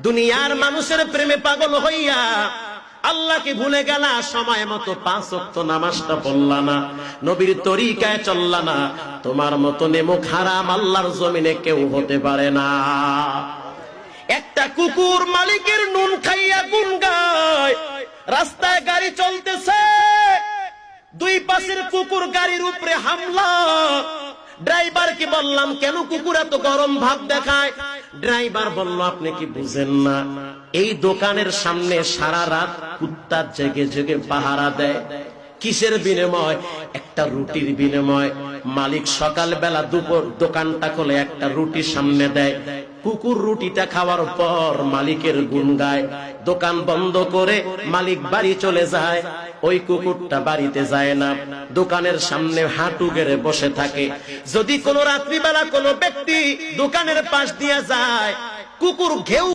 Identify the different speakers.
Speaker 1: দুনিয়ার মানুষের প্রেমে পাগল হইয়া আল্লাহকে ভুলে গেলা, সময় মতো 5 ওয়াক্ত নামাজটা পড়লা না, নবীর তরিকায় চললা না, তোমার মতো নেমুখ হারাম আল্লাহর জমিনে কেউ হতে পারে না। একটা কুকুর মালিকের নুন খাইয়া গুন গায়, রাস্তায় গাড়ি চলতেছে, দুই পাশের কুকুর গাড়ির উপরে হামলা। ড্রাইভারকে বললাম, কেন কুকুর এত গরম ভাব দেখায়? ড্রাইভার বলল, আপনি কি বুঝেন না, এই দোকানের সামনে সারা রাত কুত্তা জেগে জেগে পাহারা দেয়। কিসের বিনিময়? একটা রুটির বিনিময়। মালিক সকাল বেলা দুপুর দোকানটা খুলে একটা রুটি সামনে দেয়, কুকুর রুটিটা খাওয়ার পর মালিকের গুণ গায়, দোকান বন্ধ করে মালিক বাড়ি চলে যায়। ওই কুকুরটা বাড়িতে যায় না, দোকানের সামনে হাঁটু গেড়ে বসে থাকে। যদি কোনো রাত্রিবেলা কোনো ব্যক্তি দোকানের পাশ দিয়ে যায়, কুকুর ঘেউ